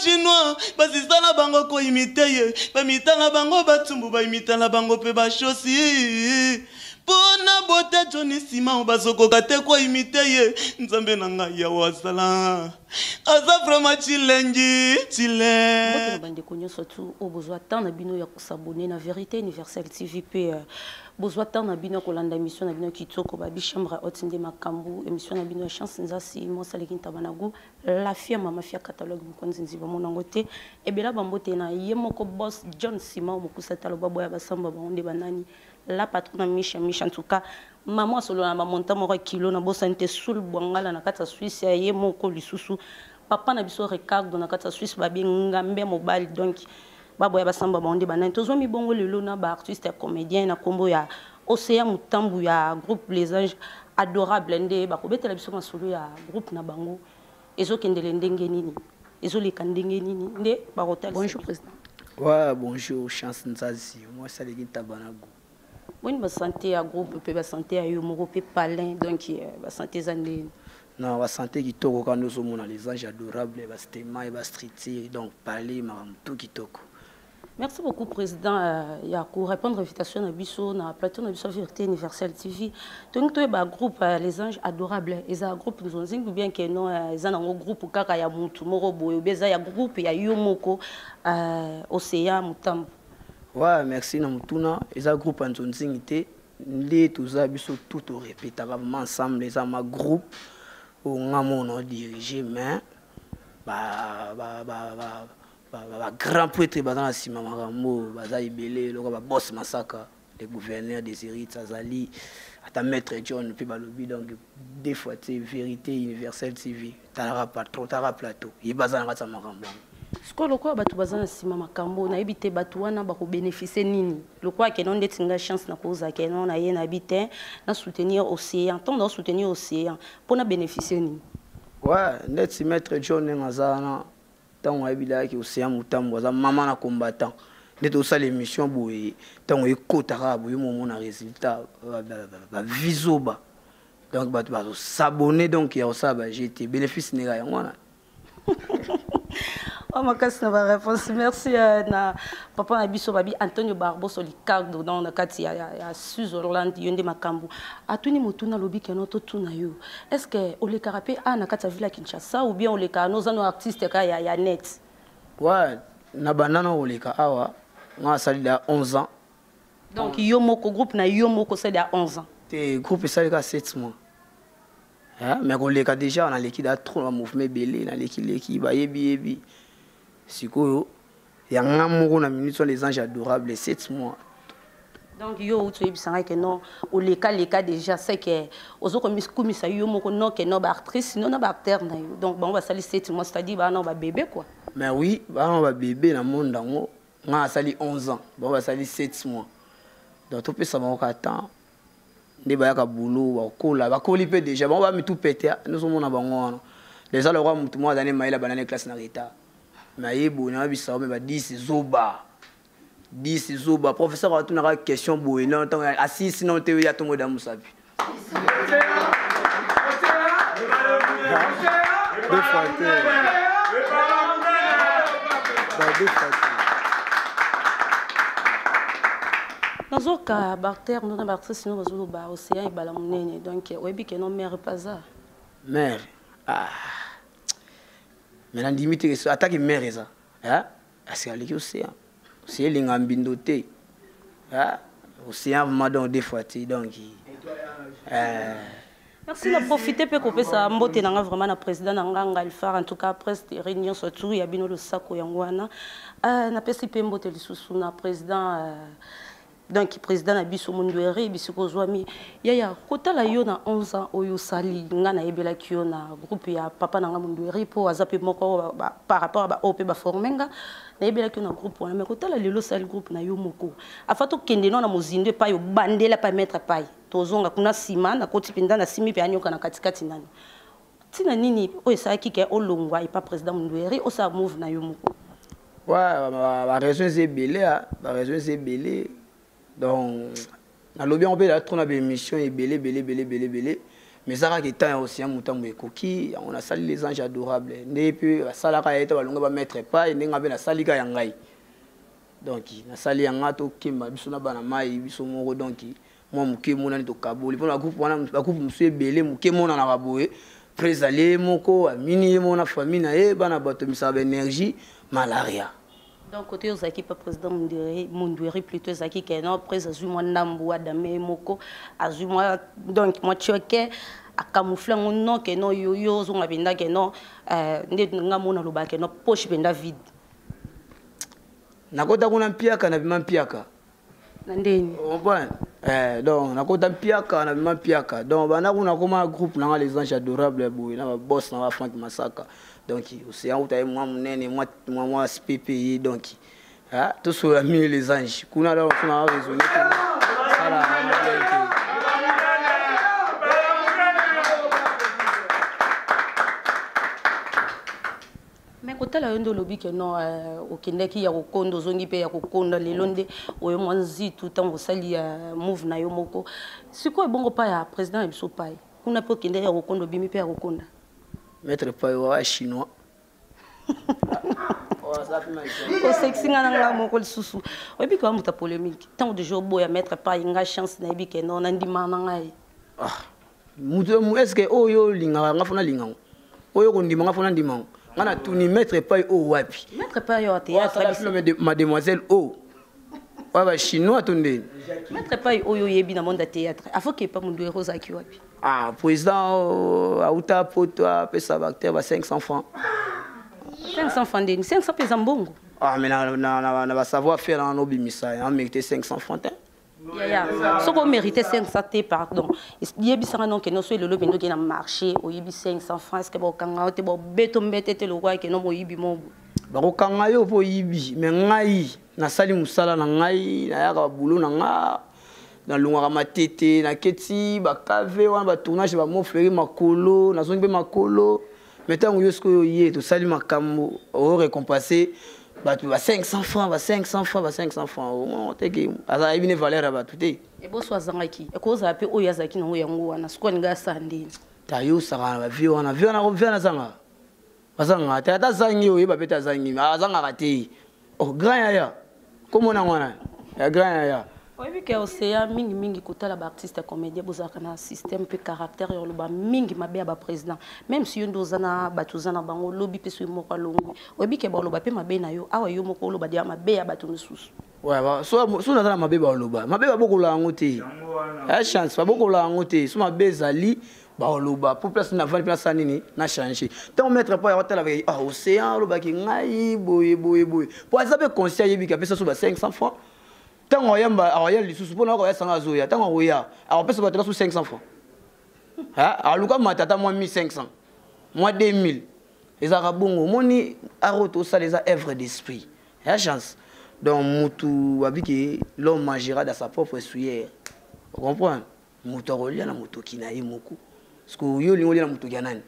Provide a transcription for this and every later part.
chinois basisala bango ko imite ye bamitala bango batumbu bamitala bango pe bashosi pona bote Johnny Simon bazokoka te ko imite ye nzambe na ngai ya wasala aza vraiment chilengi chile bote na bande konyo surtout au besoin tant na bino ya s'abonner na Vérité Universelle TV pe besoin tant na bino ko landa émission na bino kitoko ba bi chambre haute nde makambu émission na bino ya chance nzasi mo saleki tabanagu la fia mama fia catalogue mukonzi nziba monango te ebela bambote na ye moko boss John Simon mokusa talo babo ya basamba bonde banani la patronne Micha en tout cas maman solo na monta moko kilo na bosante sul bwangala na kata Suisse ye moko lisusu papa na biso Ricardo na kata Suisse babi ngambe mobile donc babo ya basamba bonde banani tozo mi bongo lelo na ba artiste comédien na kombo ya Océan Mutambu ya groupe Les Anges adorable nde ba kobetela biso masolo ya groupe na bango ezokendele ndenge nini ezoleka ndenge nini nde ba hotel. Bonjour président. Ouais, bonjour chance nzazi moi saleki tabanagu. Bonne ba santé à groupe pe ba santé à yo moko pe palin donc ba santé zande. Non, ba santé kitoko quand nous sommes Les Anges adorables ba stema et ba street donc parler maram tout kitoko. Merci beaucoup président ya ko répondre invitation na biso na plateau na biso Vérité Universelle TV. Donc to ba groupe Les Anges adorables et ça groupe nous onzingi bien que non za na groupe kaka ya mutu moko boyo beza ya groupe ya yo moko Océan Mutambu. Ouais, merci na mutuna eza groupe anzonzingi te nde toza biso tout au répéter ensemble les ma groupe au ngamo no diriger mais grand prêtre bazana sima makambo baza ibele loko ba boss masaka le gouverneur des Hérites Azali ata maître John pe balobi donc des fois c'est Vérité Universelle TV tara patron tara plateau yi bazana kata makambo Siko lokwa batu bazana sima makambo na ebite batu wana ba ko bénéficier nini lokwa ke non detinga chance na koza ke non na ye na bite na soutenir Océan tant de soutenir Océan pour na bénéficier nini. Ouais net si maître John ngazana tant ebila ki Océan Mutambu za maman na combattant net au sale émission boye tant ekotara boye momo na résultat ba visoba donc batu ba s'abonner donc ya ça ba j'étais bénéfice nega ya ngwana. Oh ma casse na réponse merci na papa na biso babi Antonio Barboso Ricardo dans na kati ya Switzerland yonde makambu atuni mutuna lobi keno to tuna yo est-ce que o le carapé a na kati villa Kinshasa ou bien o le ka nos artistes ka ya net. Ouais na banana o le ka awa nga sali da 11 ans donc yo moko groupe na yo moko c'est da 11 ans te groupe sali ka 7 mois. Mais on le ka déjà on a l'équipe da trop un mouvement belé na l'équipe ba yebi sikoyo ya ngamoko na minute sur Les Anges adorables 7 mois. Donc yo tu ebisanga que non o le cas déjà c'est que ozo komisa yo moko non que non ba actrice non ba acteur na yo donc bon va sali 7 mois c'est-à-dire ba non ba bébé quoi. Mais oui ba non ba bébé na monde ngo nga sali 11 ans bon va sali 7 mois donc to pesa bango ka temps nde ba ka boulot ba koli pe déjà bon va mi tout péter nous sommes na bango les gens le roi mutu moi d'aller maïla banane classe na retard mais bon bisa me ba 10 zoba professeur a tuna question boy non tant assis sinon te ya to moda musabi nazoka barter non barter sinon bazolo ba Océan et bala munene donc webi que non mère pas ça mère mais la limite que attaque mère ça hein est-ce qu'elle est Océan c'est l'ingambindo te hein Océan madon des fois donc merci de profiter pour couper ça mbote nanga vraiment na président nanga Alpha en tout cas presque réunion surtout ya bino le sako yangwana na pesi pe mbote lisusu na président donc président na biso Mundweri bisiko zwami ya kota la yo na 11 ans oyo sali ngana yebela kio na groupe ya papa nanga Mundweri po azape moko par rapport ba op ba formenga na yebela kio na groupe wana mais kota la lelo sali groupe na yo moko afato kende no na mozinde pa yo bandela pa mettre pa tozonga kuna sima na koti pinda na simi pe anyoka na katikati nani tina nini oyo saki ke olongwa ipa président Mundweri o sa move na yo moko ouais ba raison c'est belé donc na lobby on peut la trop na émission et belé mais ça qui temps aussi un mouton qui on a sali les anges adorables ne puis sala ka eta balonga ba mettre pas et ninga na sali ka yangai donc na sali yanga to kimba biso na bana mai biso moko donc moi muke mona ni to kaboli pona groupe wana ba groupe monsieur belé muke mona na baboye présalé moko amini mona famille na e bana bato misa ba énergie malaria. Donc côté aux équipes président Mundweri plutôt zaki que non président moi ndambu adame moko azuma donc moi choqué a camoufler mon nom que non yo zo ngabenda que non ndet ngamona loba que non poche benda vide. Nakota kuna mpiaka na bima mpiaka. Ndeni. Donc nakota mpiaka na bima mpiaka. Donc bana kuna koma groupe na les anges adorables boy na boss na Frank Masaka. Donc c'est un outil moi munene moi SPPI donc ah tout sur la mille les anges. Kuna là on a raisonné. Mais quand la yondo lobby que non au Québec il y a au Kondo zongi pe ya au Kondo les londe au mwanzi tout temps au sali move na yomoko c'est quoi bon pas ya président biso pai kuna po Québec ya au Kondo bimi pe ya au Kondo mettre pai wa chinois au sexy ngana moko le susu o bi ko muta polémique tant de jours boya mettre pai nga chance na bi que non nandi mama ngai ah muto est-ce que oyo linga ngafuna linga oyo ko ndima ngafuna ndima ngana tuni mettre pai o wapi mettre pai au théâtre mademoiselle o wa chinois tunde mettre pai oyo yebi na monde théâtre afo que pas mundu rosa ki wapi ah président auta poto pesa bacteur ba 500 francs 500 francs de 500 pesa mbongo ah mais na va savoir faire dans nos bimisa on mérite 500 francs ce qu'on méritait 500 t pardon yebi sanga non que non soit le lobby ndo na marché o yebi 500 francs est-ce que bo kanga te bo beto mbetete le roi que non mo yebi mo ba ko kanga yo po yebi mais ngai na sali musala na ngai na ya ka boulot na nga na lunga matete na keti ba kave wana ba tournage ba mo feri makolo na zongi be makolo mettons yo ce que yé to sali makambo o récompenser ba 500 francs ba 500 francs ba 500 francs on te ki aza ibine valeur ba tuté e bo so azangaki e ko za pe o yazaki na o yango wana siko nga sande ta yo saka na vi wana ko vi na zanga bazanga ta zangi o ba beta zangi azanga kate oh grand ya comment na wana ya grand ya oui que océan mingi kutala ba artiste comédien bozaka na système pe caractère yo loba mingi mabe ba président même si yondo zana batuzana bango lobby pe so moko longo oui que ba loba pe mabe na yo awa yo moko loba dia mabe ya batu nususu ouais ba so na zana mabe ba loba mabe ba boko la ngote ya chance ba boko la ngote so mabe zali ba loba pour place na vali place nini na changer tant mettre pas ya tala avec océan loba ki ngai boye pour ça be conscient yebi ka pesa so ba 500 francs tant on yamba ayel lisusu pona ko yasanga zoya tant on ya alors pesa batela sous 500 francs hein aluka matata moi 1500 moi 2000 les arabongo moni aroto ça les œuvres d'esprit ya chance donc mutu abiki l'homme mangera dans sa propre souillère vous comprenez mutu rolia na mutu kinaye moko parce que yo lingo na mutu ganani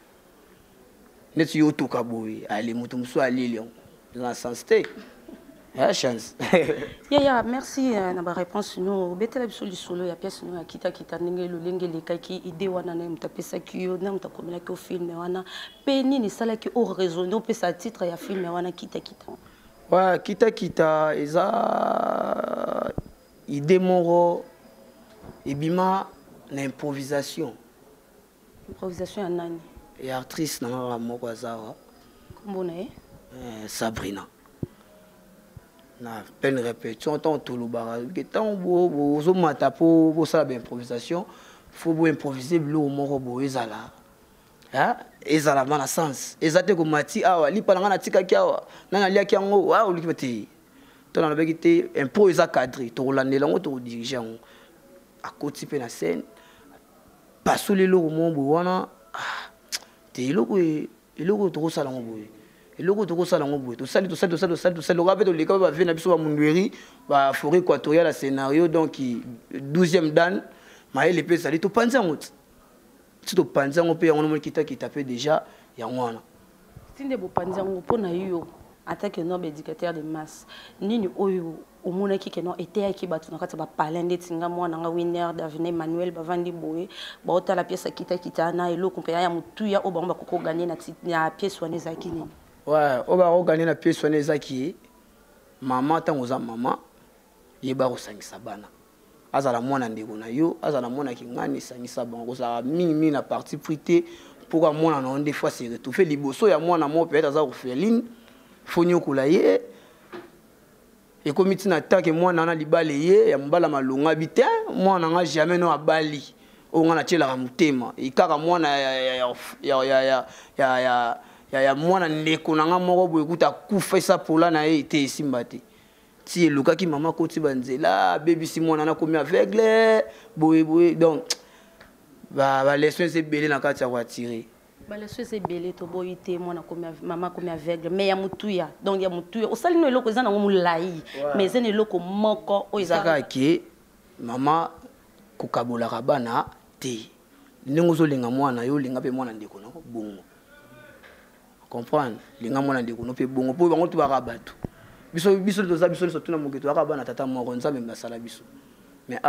net yo to kaboy allez mutu muso ali lion dans sens té. Ah, chance. Merci na ba réponse nous betela biso lisolo ya pièce nous akita ndenge lolenge lekaki idée wana na mtapesa kiyo na mtakomela ko film wana peni ni sala ki au raisonner pesa titre ya film wana kita ouais kita eza idée moro ebima na improvisation ya nani et actrice na moko azawa kombo na Sabrina na peine répétition tant tout le bar que tant bo mata pour ça l'improvisation faut bo improviser lo moko bo ezala hein ezala na sens ezate ko mati awa li palanga na tika kiawa na lia kiango wa ulikete to na bekite improviser cadre to landela ngo to diriger ngo a côté pe na scène passer lo mo wana te eloko to sala ngo boye eloko to sala ngo boye to sali lo rappel to le ka ba vena biso ba Mundweri ba forêt équatoriale scénario donc 12e dan ma ele pe sali to panza ngo ti to panza ngo pe ngo mo kita pe déjà ya ngwana tinde bo panza ngo pona yo attaque no éducateur de masse nini oyo omona ki keno était qui batu na kati ba palende tinga mwana nga winner d'avenir Manuel bavandi boye ba ota la pièce kita na eloko mpe ya mutu ya oba ba koko gagner na pièce wana ezaki nini ouais oba ko gagner na pièce wana ezaki mama tango za mama yeba ko sangisa bana azala mwana ndeko na yo azala mwana ki ngani sangisa bango za mingi na partie prité pourquoi mwana na des fois c'est retrouver liboso ya mwana mo peut-être aza ko feline fonyo kula ye et comme il n'attaque moi nana libale ye ya mbala malonga bitin moi nanga jamais no abali o ngana tshela ka mutema ikaka mwana ya mwana ndeko nanga moko boye kuta kufa sa pola na ye te simbate ti eluka ki mama koti banzela baby si mwana na komi aveugle boye donc ba leçon c'est belé na kati ya ko tirer ba leçon c'est belé to boyité mwana komi mama komi aveugle mais ya mutuya donc ya mutuya osali no eloko ezana ngomulai mais ezana eloko moko o ezaka ke mama kokabola kabana te ndenge zo linga mwana yo linga pe mwana ndeko na bongo comprendre linga mwana ndeko no pe bongo po bango to bakabatu biso toza biso so tuna moketo akabana tata moko nzambe masala biso mais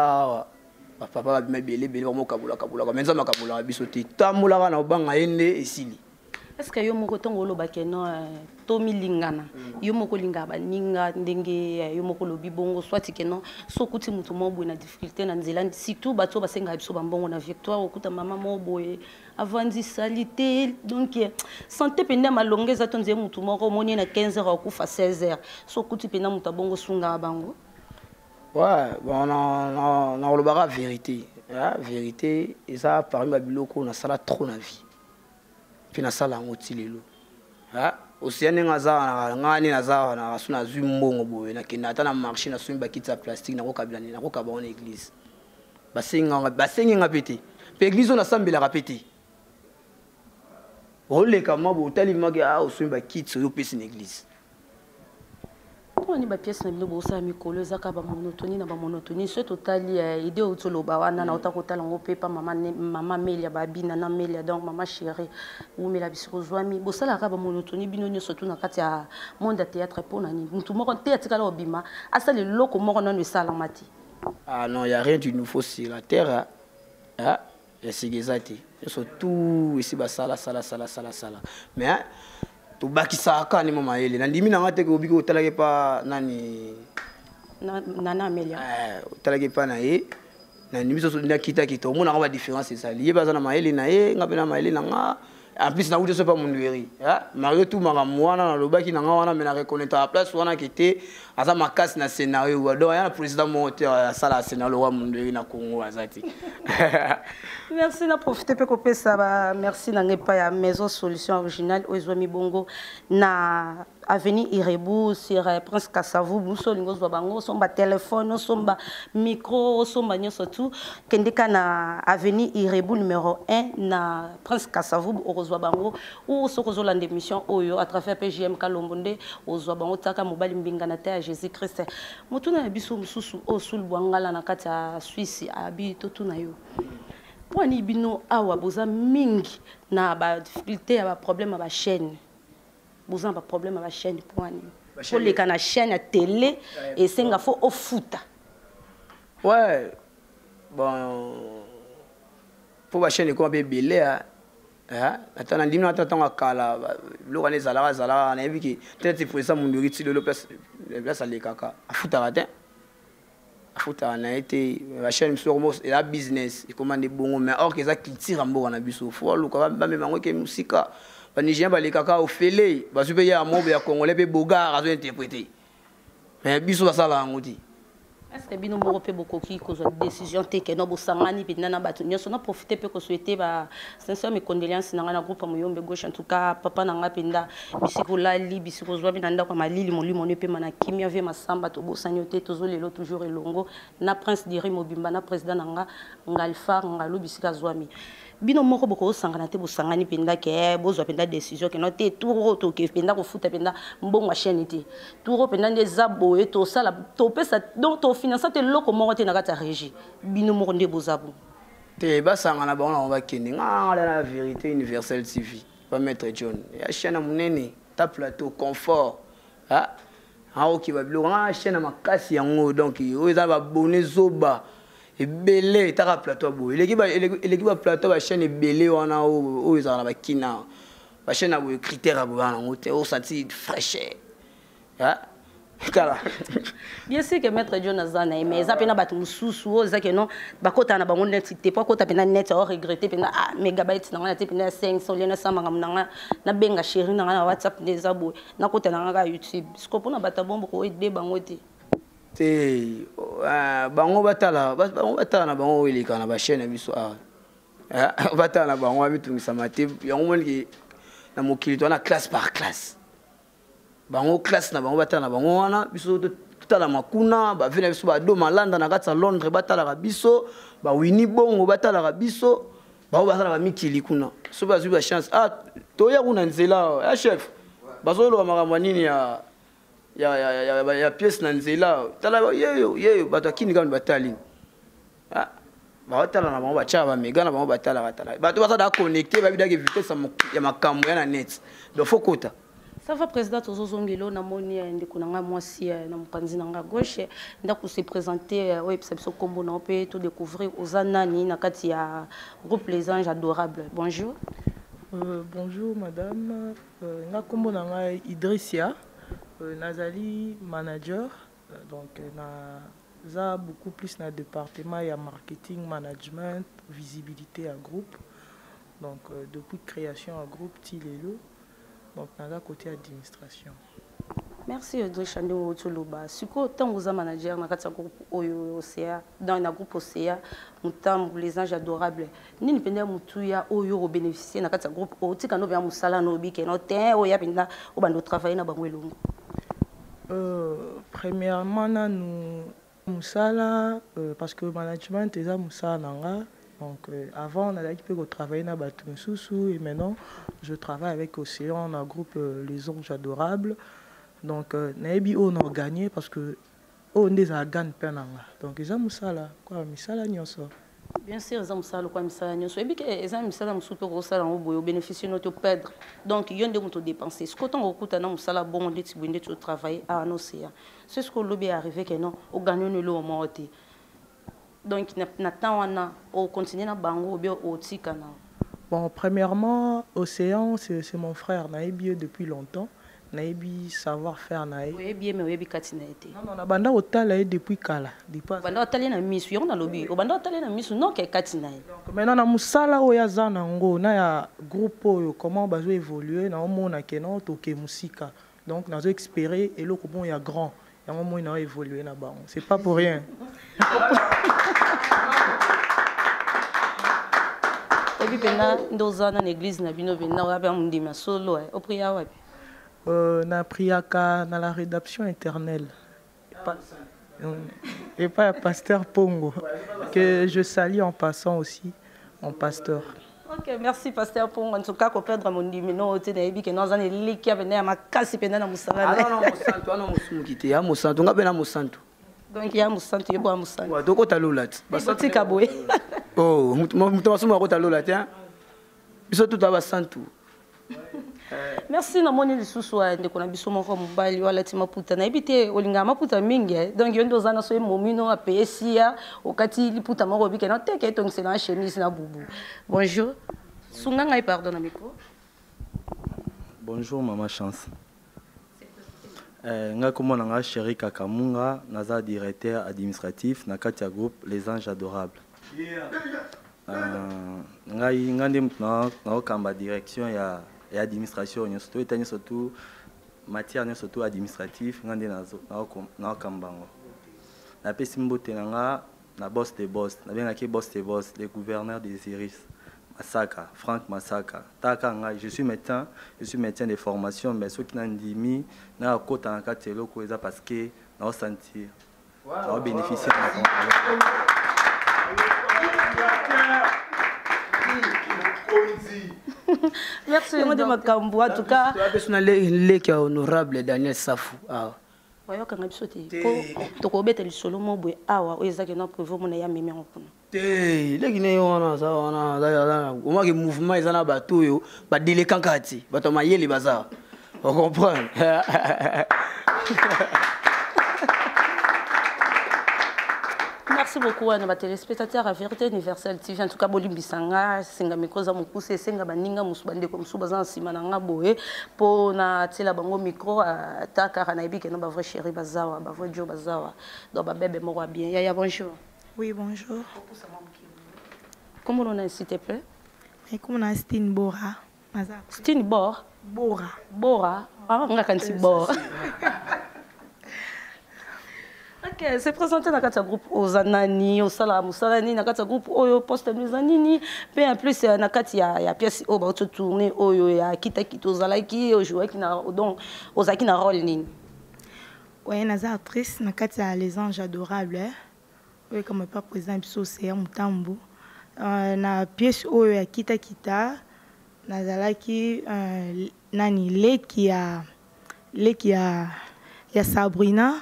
papa ba belé vraiment kabola mais nzambe kabola biso te tamulaka na obanga yende esili. Est-ce que yo moko tongo lobake no tomi lingana yo moko linga ba ninga ndenge yo moko lobi bongo soit que non so kuti mutu mo boye na difficulté na nzela surtout bato basenga biso bambongo na victoire okuta mama mo boye avandi salité donc santé penda malongeza to nze mutu moko moni na 15h okufa 16h so kuti penda mutu bongo sunga bango. Ouais, bon on a vérité. La vérité, et ça parmi ma biloko on a ça trop na vie. Puis na ça la ngotilelo. Ah, aussi ane ngaza ngani naza na suna zumbongo boye na kinata na marché na sumba kitsa plastique na ko kabila na ko kaba on église. Basenga ngapete. Pe église on a sambela rapete. Ole kama bo tali magi a sumba kitso yo pesi na église. On a des pièces na bino bosa mikolo ezaka ba monotonie na ba monotonie ce total idée otolo ba wana na otakota lango pepa mama melia babina na melia donc mama chérie ou mela bisiko zwami bosala ka ba monotonie bino nyo surtout na kati ya monde de théâtre pour nani mutu moko théâtre kala obima asali loko moko non sala mati. Ah non, il y a rien de nouveau sur la terre. Ah, c'est exact. Surtout ici ba sala. Mais to bakisaka ni mama ele na ndimi na ngate ko biko talake pa nani nana Amelia talake pa na ye na ndimi so nda kita mona ba différence c'est ça lié bazana maele na ye ngape na maele na nga en plus na ude so pa mundueri ah mario tout mara mwana na lobaki na nga wana me na reconnaître la place wana kete aza makasi na scénario wa do ya président monteur ya sala scénario wa mundueri na Congo azati. Merci na profiter pe ko pesa ba merci na ngepa ya maison solution originale ozwami bongo na avenue Irebu sur Prince Kasavu buso lingo zwa bango somba téléphone somba micro somba nyoso tout kendeka na avenue Irebu numéro 1 na Prince Kasavu ozwa bango ou soko zolanda émission oyo à travers PGM Kalombonde ozwa bango taka mobali mbinga na terre Jésus Christ mutuna ya biso mususu o sul bwangala na kati ya Suisse abi totuna yo. Pour ni bino awa boza mingi na ba difficulté ya ba problème ba chaîne boza ba problème ba chaîne pour ni pour les kana chaîne à télé et senga fo au foot. Ouais bon pour ba chaîne ko be belé ah atana ndimna atanga kala lo kana zala na biki peut-être pour ça mundu ritsi le place à lekaka afuta ratin afuta na été la chaîne sur et la business et comment des bons mais or que ça culture en bon na biso fo lo ka ba me mango ke musika ba nigérien ba lekaka au fele ba super ya mobe ya congolais pe bogar azo interpréter mais biso ba sala ngoti. Est-ce que bino moko pe bokoki ko zo décision te ke no bosangani pe nana batu nyoso na profiter pe ko souhaiter ba sincère mes condoléances na groupe Moyombe gauche en tout cas papa na nga penda bisiko lali bisiko zwa binanda kwa malili molimo ne pe mana kimia ve masamba to bosanyo te tozo lelo toujours elongo na prince diri mobimba na président nanga ngalfa ngalo bisika zwami bino moko boko sangana te bosangani penda ke bozwa penda décision ke no te touro to ke penda ko futa penda mbongo chaîne te touro penda ndeza boye to sala to pesa donc to financer te loko moko te na kata régie bino moko nde bozabu te ba sangana ba on va kende nga la vérité universelle TV pas maître John ya chaîne munene ta plateau confort ah ok babiloko nga chaîne makasi yango donc oyo eza babone zoba ebele etaka plateau boye eleki baplateau bachaîne ebele wana oyo ezala na bakina bachaîne ya boye critère ya boye wana yango te osati fraîcheur kala bien sûr que maître John azana mais eza pena bato mususu oza que non bakota na bango net te po kota pena net o regretter pena megabyte na ngana te pena 500 lena samanga mnanga na benga chéri na ngana WhatsApp des abo na kota na ngaka YouTube siko pona bata bombo ko ede bango te bango batala na bango eleka na ba chaîne biso batala na bango abitungisa mate yango moni na mokili to na classe par classe bango classe na bango batala na bango wana biso totala makuna bavena biso bado malanda na kati ya Londres batalaka biso bawini bongo batalaka biso bango basalaka mikili kuna so bazwi ba chance toya kuna nzela ya chef bazoloba makambo nini ya pièce na nzela tala yeyo bato akini kani batali batala na bango batya bamega na bango batalaka bato basala connecté babidaki vitesse ya makambo ya na net donc faut kota. Ça va président Tozozongelo na moni ndeko nanga mwasi na mopanzi nanga gauche ndako se présenter ouais perception combo na peut tout découvrir aux anani na kati ya groupe Les Anges Adorables. Bonjour. Bonjour madame. Na combo nanga Idrissia nazali manager donc na za beaucoup plus na département ya marketing management visibilité à groupe donc depuis création à groupe Tilelo. Donc, dans la côté administration. Merci, Idrissia Ndoulouba. Si vous êtes manager dans le groupe OCA, dans le groupe OCA, nous sommes les anges adorables. Nous ne pouvons pas bénéficier de ce groupe. Nous avons un salaire, nous avons travaillé dans le premièrement, nous avons parce que le management est un donc avant on allait travailler dans Batumsusu et maintenant je travaille avec Océan dans le groupe Les Anges Adorables. Donc naebi on a gagné parce que on des a gagné penanga. Donc ils ont ça là quoi misala nyonso. Bien sûr ils ont ça quoi misala nyonso et bien que ils ont misala musupe ko sala ngo bénéficier notre perdre. Donc ils ont des comptes dépenser. Ce qu'on okuta na musala bon de tibinde to travailler à Océan. C'est ce que l'obé arrivé que non au gagner le au monter. Donc, on continue à bango au Tikana. Bon, premièrement, Océan, c'est mon frère. Naïbi depuis longtemps. Naïbi savoir-faire naï. Oui, bien, mais oui, Katina été. Non, non, banda otala depuis kala. Banda otala na misu, yon na lobby. Banda otala na misu, non que Katina. Donc maintenant na musala oya zana ngo na ya groupe oyo comment bazo évoluer na omona keno toke musika. Donc nazo espérer et le comment ya grand. Ya moment na évoluer na ba. C'est pas pour rien. Et puis dans l'église na bino bina wa ba mundima solo au priya wa na priaka na la rédaction éternelle et pas pasteur Pongo que je salue en passant aussi mon pasteur. OK, merci pasteur Pongo en tout cas ko perdre mundimi no te na ebi que dans an liki avena makasi pena na musala. Non musantu ana musumukite ya musantu ngabe na musantu. Donc il y a musantu yebo a musantu. Wa doko talolat. Basati kaboye. Oh, mutu masuma ko talolat hein. Biso tout aba santu. Merci na moni lisusu ndeko na biso moko mobali wala tima puta na ebite olinga maputa mingi donc yondo zana so momino a PSIA okati liputa moko bike na teke donc c'est na chemise na bubu. Bonjour. Sunganga pardon na micro. Bonjour maman chance. Nga komona nga Chéri Kakamunga naza directeur administratif na kati ya groupe Les Anges Adorables. Ngai ngande na okamba direction ya administration nyonso etani surtout matière nyonso surtout administratif ngande na okambango. Na pesi mbote nga na boss de boss na benga boss de boss le gouverneur des Iris Masaka Franck Masaka taka nga je suis médecin de formation mais ce qui n'andimi na kota na kati eloko eza parce que na sentir na bénéficier Merci de makambo en tout cas. Le honorable Daniel Safou. Voyons quand biso te to ko beteli solo mo boy awa o ezaki na prévu mo na ya meme ngopuna. Te leki ne yona za wana da o ma ke mouvement ezana bato yo ba délé kankati bato mayeli baza. On comprend. beaucoup à nos téléspectateurs à Vérité Universelle TV. En tout cas, Bolim Bissanga, Senga Mikoza Mokuse, Senga Baninga, Mousbande comme Soubazan, Simananga Boé, pour na tela bango micro à Takaranabi, qui est notre vrai chéri Bazawa, vrai Joe Bazawa, donc bébé Mora bien. Yaya, bonjour. Oui, bonjour. Comment on a, s'il te plaît? Et comment on a Stine Bora? Stine Bora? Bora. Bora? Ah, on a quand même Bora. Ok, c'est présenté dans le groupe aux Anani, au Salam, au Salani, dans le groupe au poste de Zanini. Puis en plus, il y a pièce au bas de tourner, il y a Kita Kito Zalaki, au joueur qui n'a donc aux Aki n'a rôle ni. Oui, une actrice, il y a les anges adorables. Oui, comme pas président c'est un Mutambu. Na pièce au y a Kita Kita, na Zalaki nani Leki ya Sabrina.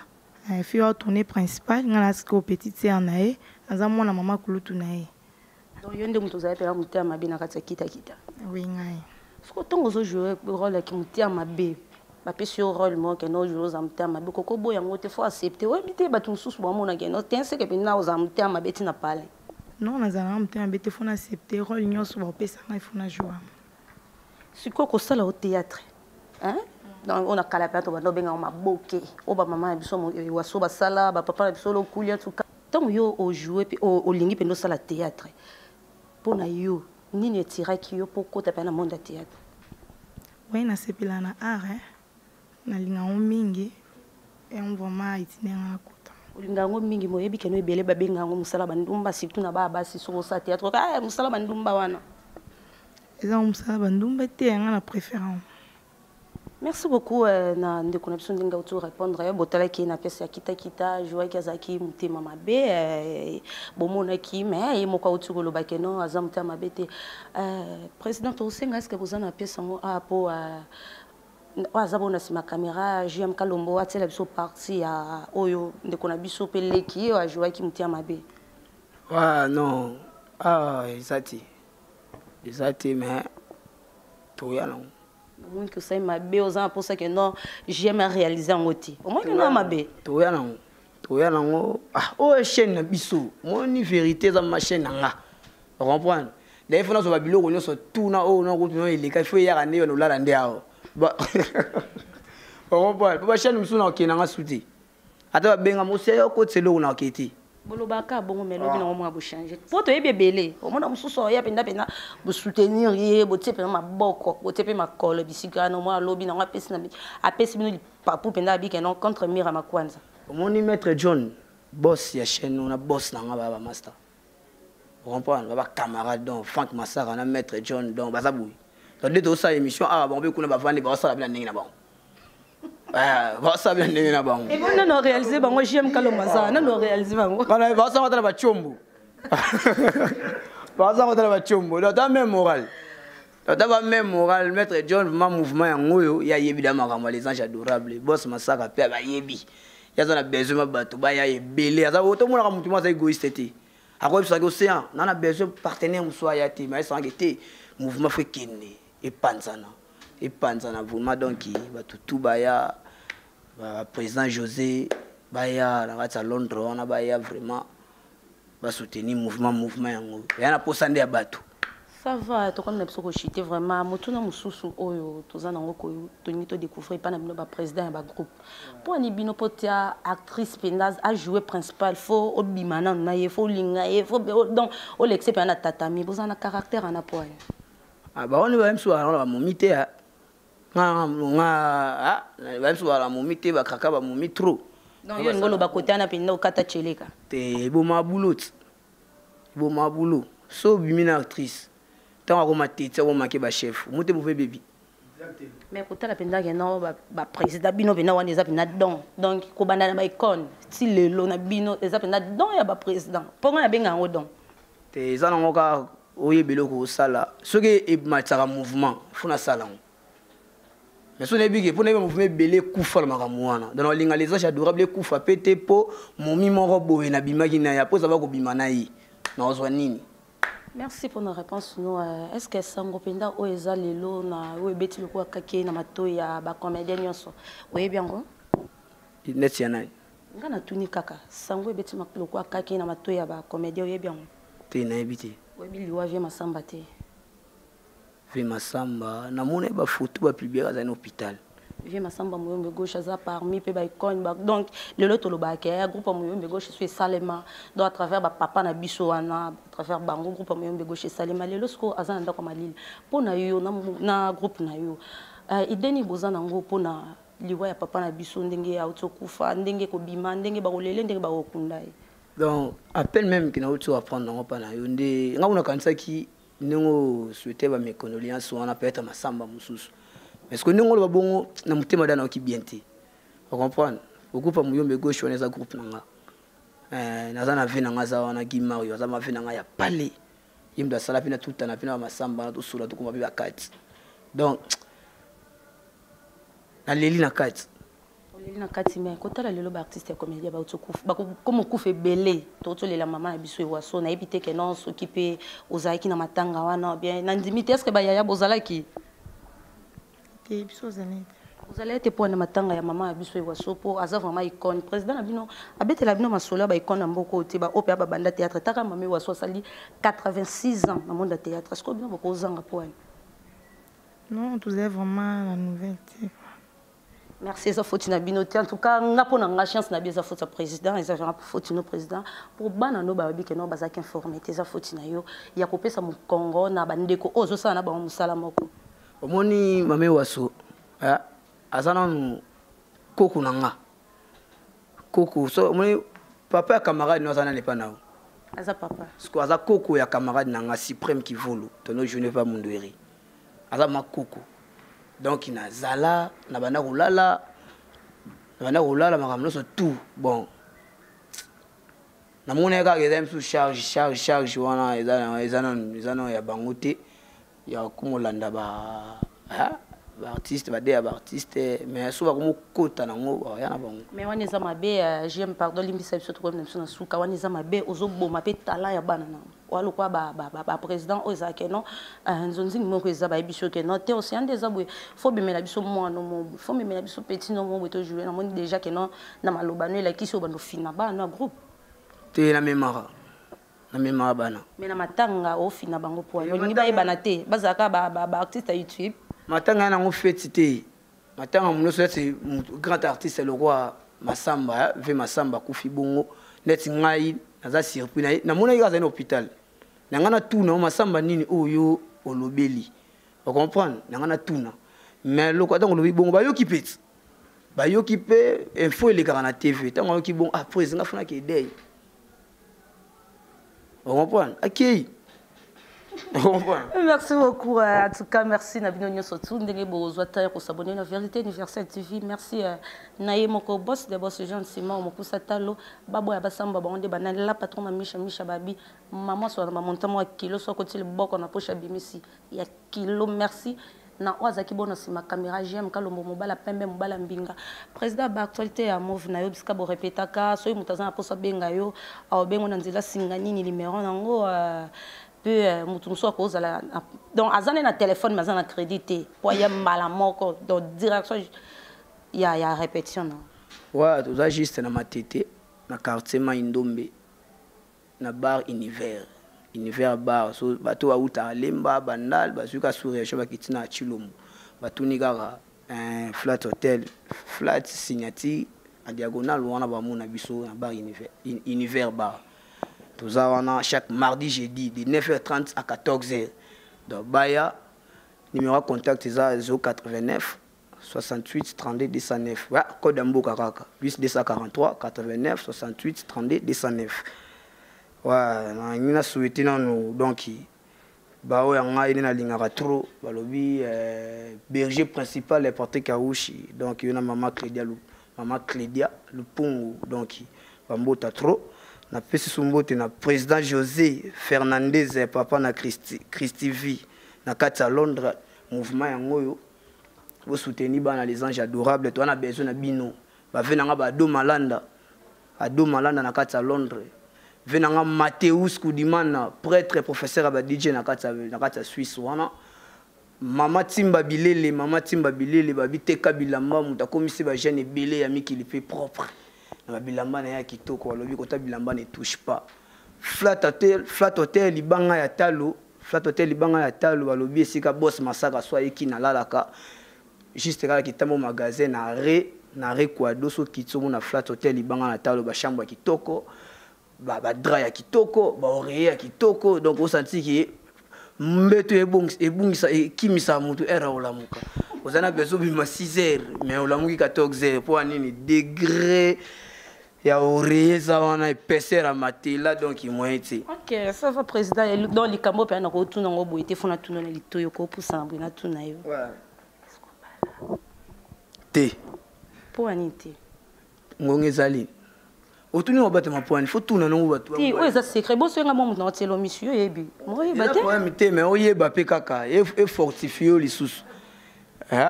Il faut tourner principal, on a ce petite sœur nae, on a mon maman kulutu nae. Donc yonde muto za pela mutia mabe na kati kita kita. Oui ngai. Ce que ton ozo jouer rôle qui mutia mabe. Ba pe sur rôle mo que no jouer za mutia mabe koko boya ngote faut accepter. Ouais bité ba tout sous mo na que no ten se que pena za mutia mabe tina pale. Non na za mutia mabe te faut accepter rôle nyos ba pe sa ngai faut na jouer. C'est quoi ko sala au théâtre? Hein? Donc on a calapé to bando benga ma boké o ba maman biso mo waso ba sala ba papa biso lo kulia tout ka tant yo o jouer puis o lingi pendo sala théâtre pour na yo nini tira ki yo pour kota pa na monde théâtre. Oui na sepela na art hein na linga o mingi et on vraiment itinera kota o linga ngo mingi mo yebi keno ebele ba benga ngo musala bandumba surtout na ba basi so sa théâtre ah musala bandumba wana eza musala bandumba te nga na préférence. Merci beaucoup na de connexion dinga auto répondre botala ki na pesa kita kita joie ki azaki mutema mabe bomona ki mais et moko auto lo bakeno azamta mabe te président Tosenga est-ce que vous en appelez son a pour azabona si ma caméra JM Kalombo atela biso parti à oyo de kona biso peleki a joie ki mutema mabe ah non exact mais to ya non moins que ça m'a bé aux ans pour ça que non j'aime réaliser en oti au moins que non m'a bé to ya nango ah o chaîne biso mon vérité dans ma chaîne nga comprendre d'ailleurs faut na so babilo ko nyoso tout na o na ko no ile ka faut ya rande yo la rande ao ba comprendre ba chaîne biso na okena nga suti ata benga mo se yo ko tselo na oketi bolobaka bongo melobi na mo changer poto ebebele omona mususu ya penda bo soutenir ye bo tsepe na maboko bo tsepe makolo bisika no mo lobi na ngapesi na apesi bino papu penda bi kenon contre mira makwanza omoni maître John boss ya chaîne on a boss na nga baba master comprendre baba camarade donc Frank Massara na maître John donc bazaboui donc de ça émission ah bon be kuna ba vandi ba sala bila ndingi na bon va ça bien ndenge na bango et bon non réaliser bango JM Kalombo non réaliser bango bana va ça va ba chombo va ça va ba chombo dans même moral dans même moral maître John ma mouvement ya ngoyo ya évidemment comme les anges adorables boss Massaka pe ba yebi ya zana besoin ma bato ba ya ebele za auto mona mutu ma za égoïste te akwa bisa ko océan nana besoin partenaire musoya ya te mais sans que mouvement fait kene et panzana vraiment donc tout baya président José baya na Londres on a baya vraiment va soutenir mouvement yango ya na posande ya bato ça va to comme na biso ko chiter vraiment motuna mususu oyo tozana ngo ko toni to découvrir pas na bino ba président ba groupe pour ni bino potia actrice pendaz a jouer principal faut obimana na ye faut linga ye faut donc o l'exception na tatami bozana caractère na poa ah ba on va même soir on va momite nga ba so ala momite ba kaka ba momi trop donc yo ngolo ba kotana pinda okata cheleka te boma boulot so bimina actrice tant ko matete ko make ba chef mote bouve baby mais kotala pinda ke non ba président bino bina wana eza pina donc ko banda na ba icône ti lelo na bino eza pina don ya ba président ponga na benga ngo don te eza nango ka oyebelo ko sala soki e mataka mouvement funa sala mais si on est bien pour ne mouvement belé kufa la makamuana dans la ligne les anges adorables kufa pété po momi moko boye na bimaki na ya po ça va ko bimana yi na ozwa nini. Merci pour nos réponses. Est-ce que sango penda o eza lelo na o ebeti loko akake na mato ya ba comédien nyonso. Oui bien go. Net ya nai. ngana tuni kaka sango ebeti makloko akaki na matoyi ya ba comédien oyebi yango te nayebi te oyebi liwa vie masamba te vie masamba namona ba photo ba publier azali na hôpital vie masamba moyombe gauche aza parmi pe ba icône donc lelo tolobaka ya groupe moyombe gauche so esalema donc à travers ba papa na biso wana à travers bango groupe moyombe gauche esalema lelo siko aza na ndako malili pona yo na groupe na yo ideni boza nango pona liwa ya papa na biso ndenge autokufa ndenge kobima ndenge bakolele ndenge bakokunda ye donc appelle même que na auto apprendre nango pa na yo nde nga kuna kanisaki ndenge souhaiter ba mes condoléances wana peut-être masamba mususu parce que ndenge lo bongo na mutema dana ki bien te vous comprenez beaucoup pa muyombe gauche wana za groupe nanga naza na vina nga za wana ki Mario za ma vina nga ya pale yimda sala pina tuta na pina masamba na to sura to kuma bi bakati donc na leli na kati oleli na kati mais kotala lelo ba artiste ya comédien ba autokufa ba comme kufa belé to tolela mama na biso ewaso na ebite ke non s'occuper ozaki na matanga wana bien na ndimite est-ce que ba yaya bozalaki te biso zalete ozala ete po na matanga ya mama na biso ewaso po aza vraiment icône président na bino abetela bino masolo ba icône mboko te ba opé ba banda théâtre taka mama ewaso sali 86 ans na monde de théâtre est-ce que bino bokozanga po non tu es vraiment la nouvelle. Merci eza foti na binote en tout cas nga pona nga chance na bieza foti président eza vraiment foti no président pour bana no ba bike no bazaki informé eza foti na yo ya kopesa mu Congo na bandeko ozo sana ba musala moko omoni mame waso azana koko nanga koko so omoni papa ya camarade no azana ne pa nao aza papa sko aza koko ya camarade nanga suprême qui volo tono je ne pas mundweri aza makoko donc na zala na bana rolala makambo so tout bon na mona ka ezam sous charge wana ezana ya bangote ya kumolanda ba artiste ba de artiste mais so ba komo kota nango ya na bango mais wana eza mabe j'aime pardon limbisa biso to comme na suka wana eza mabe ozoboma pe talent ya bana na walo kwa ba président oza ke non nzonzi moko eza ba biso ke non te aussi ande eza boye faut bimela biso mwana mo faut bimela biso petit no mo to jouer na moni déjà ke non na malobano la kiso bando fina ba na groupe te na memara bana mais na matanga o fina bango po ni ba ebana te bazaka ba artiste à YouTube matanga na ngo feti te matanga muno c'est grand artiste le roi Masamba ve Masamba kufi bongo net ngai naza surpris na mona ikaza na hôpital nangana tuna Masamba nini oyo olobeli vous comprenez nangana tuna mais loko atango lobi bongo bayoki peti bayoki pe info ele kana TV tango yoki bon après zinga funa ke dey vous comprenez akei. Merci beaucoup. En tout cas, merci Nabino Nyosotou. Ndenge bozwa ta ko s'abonner na Vérité Universelle TV. Merci Naye moko boss de boss Jean Simon moko satalo babo ya basamba bonde banana la patron Misha Babi maman so na monta mo kilo so ko tile boko na poche bimisi ya kilo merci na wazaki bona sima caméra JM kalombo mobala pembe mobala mbinga président ba actualité ya move na yo biska bo répétaka so mutazana posa benga yo au bengo na nzela singa nini numéro nango peu mutumso ko zala donc azane na téléphone mais na crédité pour y mala moko donc direction ya répétition non ouais tout ça juste na matete na quartier Maindombe na bar univers bar so bato wa uta lemba bandal basuka sourire shoba kitina chilomo batuni kaka un flat hotel flat signature à diagonale wana ba mona biso na bar univers bar. Tout ça, on a chaque mardi, jeudi, de 9h30 à 14h. Donc, Baya, numéro de contact, c'est 089 68 32 209. Ouais, code d'Ambo Karaka, plus 243 89 68 32 209. Ouais, on a souhaité, donc, Bao Yanga, il y a un trop, le berger principal est porté Kaouchi. Donc, il y a Maman Clédia, le pont, donc, Bambo Tatro. Na pesi sumbote na président José Fernandez papa na Christy V na kati Londres mouvement yango vous soutenir bana les anges adorables toi na besoin na bino ba venanga ba do malanda na kati Londres venanga Mateus Kudimana prêtre professeur ba DJ na kati Suisse wana mama Timba Bilele ba biteka bilamba mutakomisi ba jeune belé ya mikili pe propre na bilamba na ya kitoko balobi kota bilamba ne touche pas. Flat hotel libanga ya talo, flat hotel libanga ya talo balobi esika boss Masaka soit eki na lalaka. Juste kala kitamo magasin na re kwado so kitsomo na flat hotel libanga na talo ba chambre kitoko, ba drap ya kitoko, ba oreiller ya kitoko, donc on sentit que mbeto ebungisa kimisa mutu era olamuka. Ozana besoin bima 6 heures mais olamuki 14 heures pour anini degré ya oreiller ça wana épaisseur à matela donc imoyeti. OK, ça va président dans les cambo pe na ko tuna ngobo ite fona tuna na litoyo ko pusa na bina tuna yo. Ouais. Te. Pour anité. Ngonge zali. Otuni obate mapwani faut tuna no batu. Ti o eza secret bo so nga mo na telo monsieur yebi. Mo yeba te. Pour mité mais oyeba pe kaka e fortifier lisusu.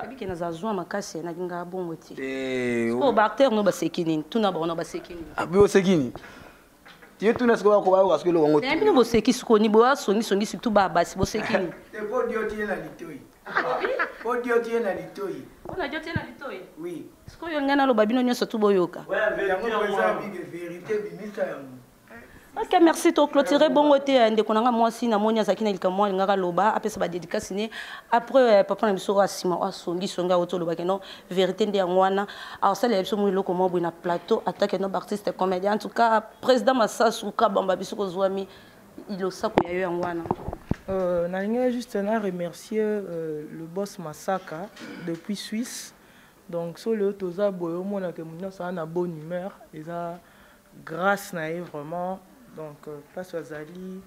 Biki na zazwa makasi na kinga bongo ti. Ko bactère no basekini, tuna ba no basekini. Abi osekini. Ti tuna sko ko ba parce que lo ngo. Tempi no boseki sko ni bo songi surtout ba basi bosekini. Te po dio ti na litoi. Po dio ti na litoi. On a dit na litoi. Oui. Sko yo ngana lo babino nyoso tu boyoka. Ouais, vérité bimisa yango. OK, merci to clôturer bongo te ndeko nanga mwasi na monya zakina ilika mwa ngaka loba apesa ba dédicace ne après papa na biso asima asongi songa oto loba ke non vérité ndi ngwana alors ça les biso mu loko mo na plateau attaque no artiste comédien en tout cas président Masasu ka bamba biso ko zwami ilo sako ya yo ngwana. Nalinga juste na remercier le boss Masaka depuis Suisse. Donc sur le toza boyo mona ke muna ça na bonne humeur et ça grâce na vraiment. Donc, place Azali,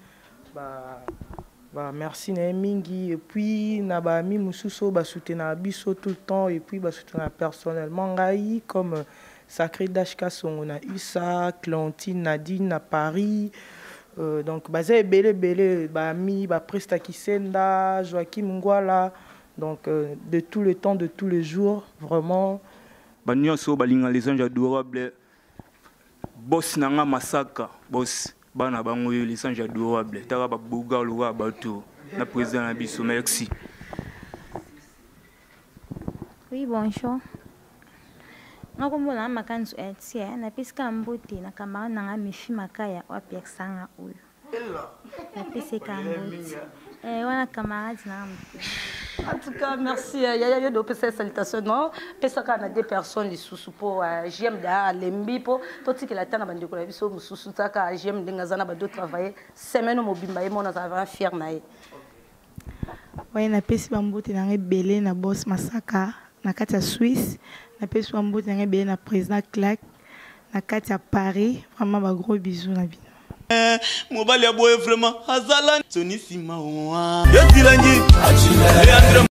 merci na mingi et puis na ba mi mususo ba soutenir biso tout le temps et puis ba soutenir personnellement ngai comme Sacré Dashka Songo na USA, Clémentine Nadine à Paris. Donc bazé belé ba mi ba Presta Kisenda, Joachim Ngwala. Donc de tout le temps, de tous les jours, vraiment. Banyoso balinga les anges adorables. Boss nanga Masaka, boss. Bana bango les anges adorables. Tara ba buga loa bato. Na président na biso, merci. Oui, bonjour. Nakombola makanzu etie na piska mbuti na kamara nanga mifi makaya wa piaksanga uyo. Na piseka mbuti. Wana camarade na mbuti. En tout cas, merci. Il y a de ces salutations. Non, parce qu'on a des personnes qui sont pour j'aime d'ailleurs lembi pour tout ce que la tana bande de la vie sur sous ça car j'aime d'engazana bande de travailler semaine au mobile mais mon a fier naï. Oui, na pesi bambuti na rebelle na boss Masaka na kati Suisse, na pesi bambuti na rebelle na président Clack na kati Paris. Vraiment ba gros bisous na bino. Mobali ya boye vraiment azala Tony Sima wa yo tilangi Leandre